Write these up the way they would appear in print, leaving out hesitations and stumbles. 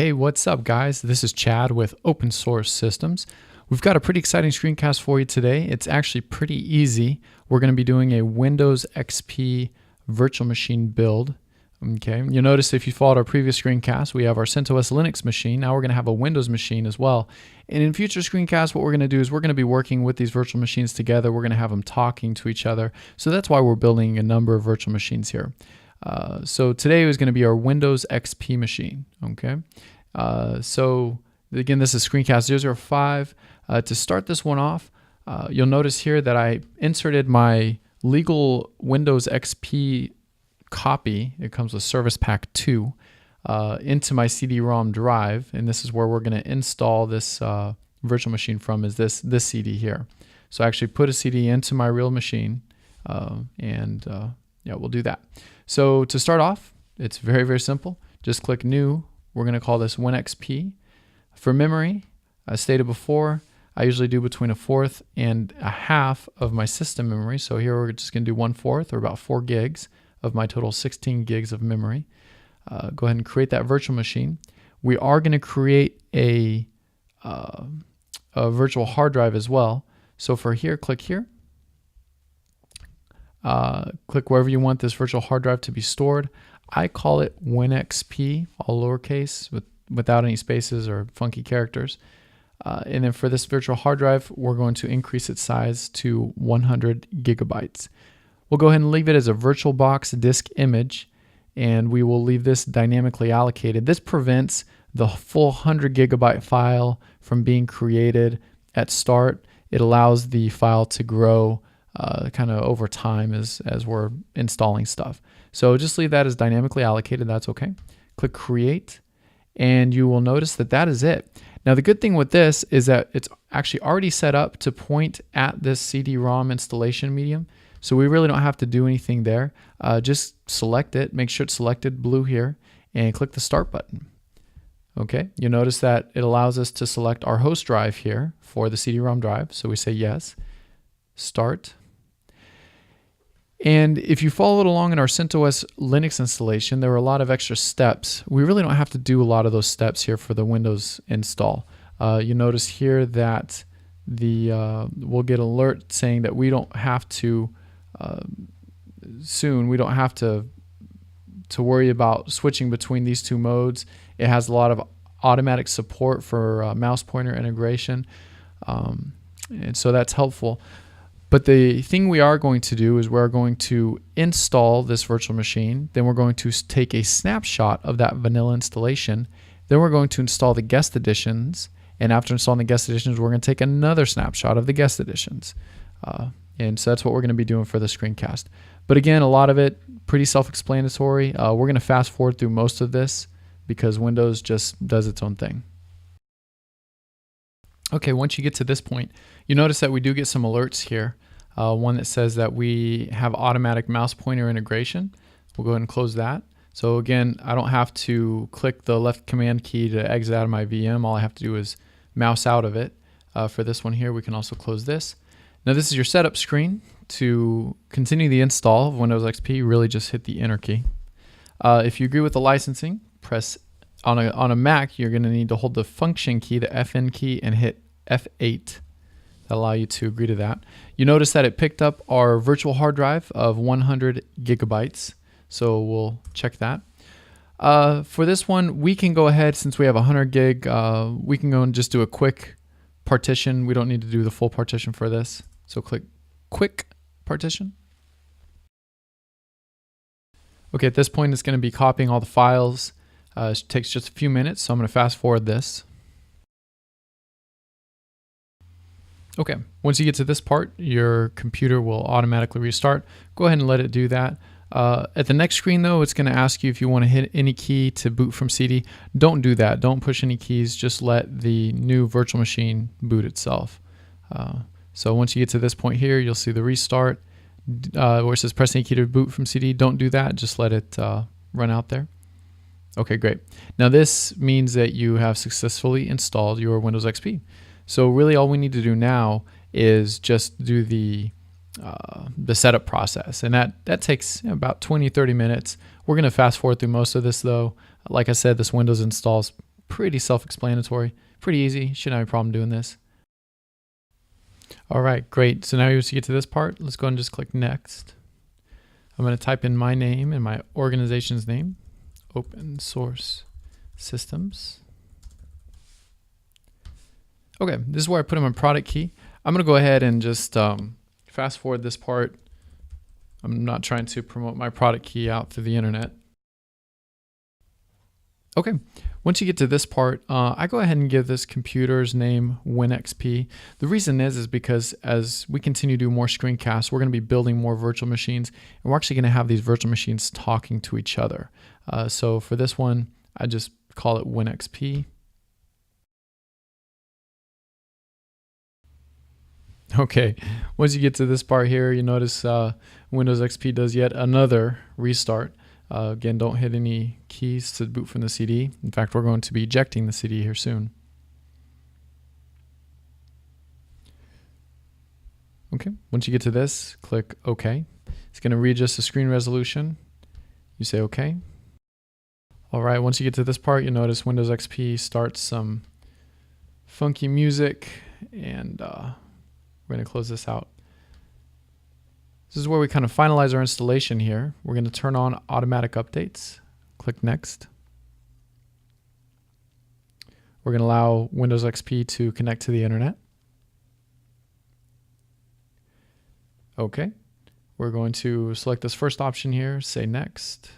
Hey, what's up guys? This is Chad with Open Source Systems. We've got a pretty exciting screencast for you today. It's actually pretty easy. We're going to be doing a Windows XP virtual machine build. Okay, you'll notice if you followed our previous screencast, we have our CentOS Linux machine. Now we're going to have a Windows machine as well. And in future screencasts, what we're going to do is we're going to be working with these virtual machines together. We're going to have them talking to each other. So that's why we're building a number of virtual machines here. So today is going to be our Windows XP machine. Okay. So again, this is screencast 005. To start this one off, you'll notice here that I inserted my legal Windows XP copy. It comes with Service Pack 2 into my CD-ROM drive, and this is where we're going to install this virtual machine from. Is this CD here? So I actually put a CD into my real machine, yeah, we'll do that. So to start off, it's very, very simple. Just click New. We're going to call this WinXP. For memory, as stated before, I usually do between 1/4 and 1/2 of my system memory. So here we're just going to do 1/4, or about 4 gigs of my total 16 gigs of memory. Go ahead and create that virtual machine. We are going to create a virtual hard drive as well. So for here, click here. Click wherever you want this virtual hard drive to be stored. I call it WinXP, all lowercase, without any spaces or funky characters. And then for this virtual hard drive, we're going to increase its size to 100 gigabytes. We'll go ahead and leave it as a VirtualBox disk image, and we will leave this dynamically allocated. This prevents the full 100 gigabyte file from being created at start. It allows the file to grow kind of over time as we're installing stuff. So just leave that as dynamically allocated. That's okay. Click Create, and you will notice that that is it. Now the good thing with this is that it's actually already set up to point at this CD-ROM installation medium. So we really don't have to do anything there. Just select it, make sure it's selected blue here, and click the Start button. Okay, you'll notice that it allows us to select our host drive here for the CD-ROM drive. So we say yes, Start. And if you followed along in our CentOS Linux installation, there were a lot of extra steps. We really don't have to do a lot of those steps here for the Windows install. You notice here that we'll get an alert saying that we don't have to we don't have to worry about switching between these two modes. It has a lot of automatic support for mouse pointer integration, and so that's helpful. But the thing we are going to do is we're going to install this virtual machine. Then we're going to take a snapshot of that vanilla installation. Then we're going to install the guest editions. And after installing the guest editions, we're going to take another snapshot of the guest editions. And so that's what we're going to be doing for the screencast. But again, a lot of it pretty self-explanatory. We're going to fast forward through most of this because Windows just does its own thing. Okay, once you get to this point, you notice that we do get some alerts here. One that says that we have automatic mouse pointer integration. We'll go ahead and close that. So again, I don't have to click the left command key to exit out of my VM. All I have to do is mouse out of it. For this one here, we can also close this. Now this is your setup screen. To continue the install of Windows XP, really just hit the Enter key. If you agree with the licensing, press on a Mac, you're going to need to hold the Function key, the FN key, and hit F8. That'll allow you to agree to that. You notice that it picked up our virtual hard drive of 100 gigabytes. So we'll check that. For this one, we can go ahead, since we have 100 gig, we can go and just do a quick partition. We don't need to do the full partition for this. So click Quick Partition. Okay, at this point, it's going to be copying all the files. It takes just a few minutes, so I'm going to fast forward this. Okay, once you get to this part, your computer will automatically restart. Go ahead and let it do that. At the next screen though, it's going to ask you if you want to hit any key to boot from CD. Don't do that. Don't push any keys. Just let the new virtual machine boot itself. So once you get to this point here, you'll see the restart where it says press any key to boot from CD. Don't do that. Just let it run out there. Okay, great. Now this means that you have successfully installed your Windows XP. So really all we need to do now is just do the setup process, and that takes about 20-30 minutes. We're going to fast forward through most of this though. Like I said, this Windows install is Pretty self-explanatory, pretty easy. Shouldn't have a problem doing this. All right, great. So now you get to this part. Let's go ahead and just click next. I'm going to type in my name and my organization's name, Open Source Systems. Okay, this is where I put in my product key. I'm going to go ahead and just fast forward this part. I'm not trying to promote my product key out through the internet. Okay, once you get to this part, I go ahead and give this computer's name WinXP. The reason is because as we continue to do more screencasts, we're going to be building more virtual machines, and we're actually going to have these virtual machines talking to each other. So for this one, I just call it WinXP. Okay, once you get to this part here, you notice Windows XP does yet another restart. Again, don't hit any keys to boot from the CD. In fact, we're going to be ejecting the CD here soon. Okay, once you get to this, click OK. It's going to readjust the screen resolution. You say OK. All right, once you get to this part, you notice Windows XP starts some funky music, and we're going to close this out. This is where we kind of finalize our installation here. We're going to turn on automatic updates. Click next. We're going to allow Windows XP to connect to the internet. Okay. We're going to select this first option here, say next.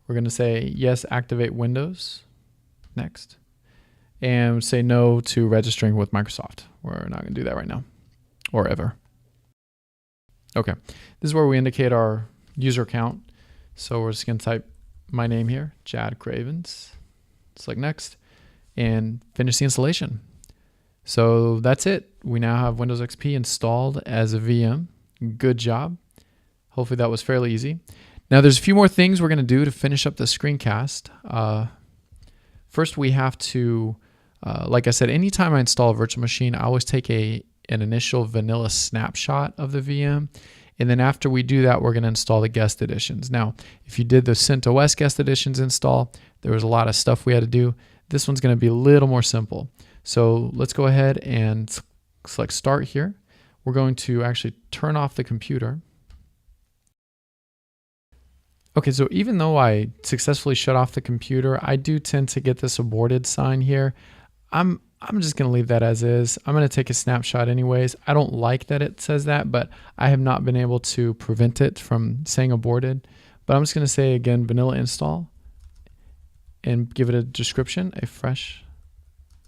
We're going to say yes, activate Windows. Next. And say no to registering with Microsoft. We're not going to do that right now or ever. Okay, this is where we indicate our user account. So we're just going to type my name here, Chad Cravens. Select next and finish the installation. So that's it. We now have Windows XP installed as a VM. Good job. Hopefully that was fairly easy. Now there's a few more things we're going to do to finish up the screencast. First, we have to, like I said, anytime I install a virtual machine, I always take an initial vanilla snapshot of the VM. And then after we do that, we're going to install the guest editions. Now, if you did the CentOS guest editions install, there was a lot of stuff we had to do. This one's going to be a little more simple. So let's go ahead and select Start here. We're going to actually turn off the computer. Okay, so even though I successfully shut off the computer, I do tend to get this aborted sign here. I'm just going to leave that as is. I'm going to take a snapshot anyways. I don't like that it says that, but I have not been able to prevent it from saying aborted. But I'm just going to say again, vanilla install, and give it a description, a fresh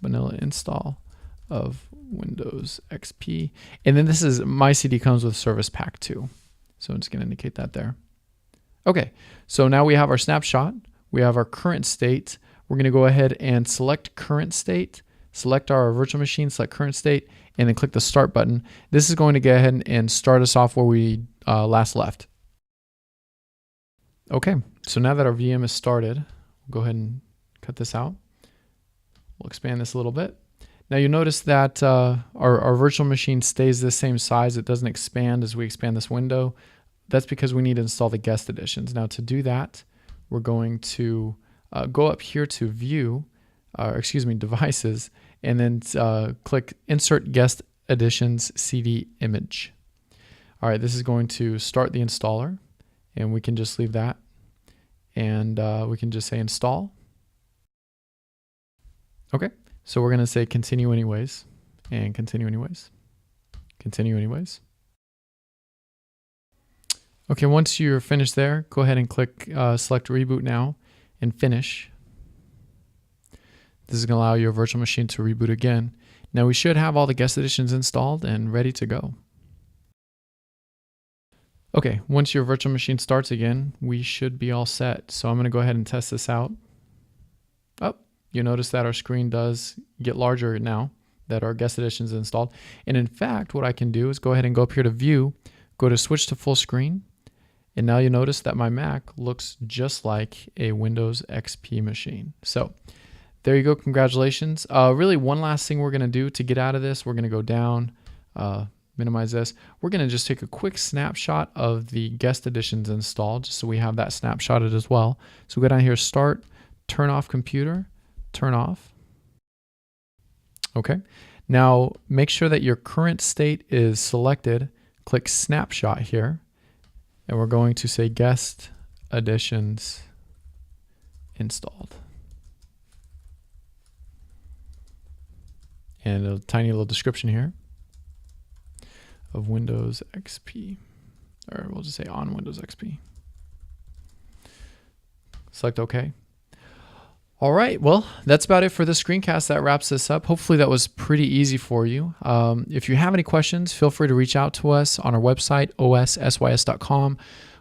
vanilla install of Windows XP. And then this is, my CD comes with Service Pack 2. So I'm just going to indicate that there. Okay, so now we have our snapshot. We have our current state. We're going to go ahead and select current state. Select our virtual machine, select current state, and then click the start button. This is going to go ahead and start us off where we last left. Okay, so now that our VM is started, we'll go ahead and cut this out. We'll expand this a little bit. Now you notice that our virtual machine stays the same size. It doesn't expand as we expand this window. That's because we need to install the guest editions. Now to do that, we're going to go up here to View, Devices, and then click Insert Guest Editions CD Image. All right, this is going to start the installer, and we can just leave that, and we can just say Install. Okay, so we're going to say Continue Anyways, and Continue Anyways, Continue Anyways. Okay, once you're finished there, go ahead and click Select Reboot Now and Finish. This is going to allow your virtual machine to reboot again. Now we should have all the guest editions installed and ready to go. Okay, once your virtual machine starts again, we should be all set. So I'm going to go ahead and test this out. Oh, you notice that our screen does get larger now that our guest edition is installed. And in fact, what I can do is go ahead and go up here to View, go to Switch to Full Screen, and now you notice that my Mac looks just like a Windows XP machine. So there you go, congratulations. Really one last thing we're gonna do to get out of this, we're gonna go down, minimize this. We're gonna just take a quick snapshot of the guest editions installed, just so we have that snapshotted as well. So go down here, Start, Turn Off Computer, turn off. Okay. Now make sure that your current state is selected. Click snapshot here, and we're going to say guest additions installed. And a tiny little description here of Windows XP, or we'll just say on Windows XP. Select OK. All right, well, that's about it for this screencast. That wraps this up. Hopefully that was pretty easy for you. If you have any questions, feel free to reach out to us on our website, ossys.com.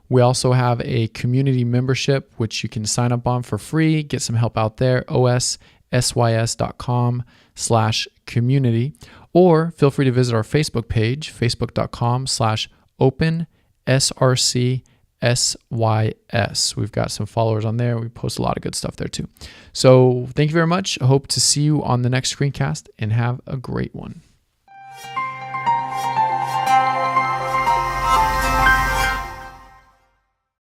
We also have a community membership, which you can sign up on for free, get some help out there, ossys.com/community. Or feel free to visit our Facebook page, facebook.com/OpenSRCSYS. We've got some followers on there. We post a lot of good stuff there too. So thank you very much. I hope to see you on the next screencast, and have a great one.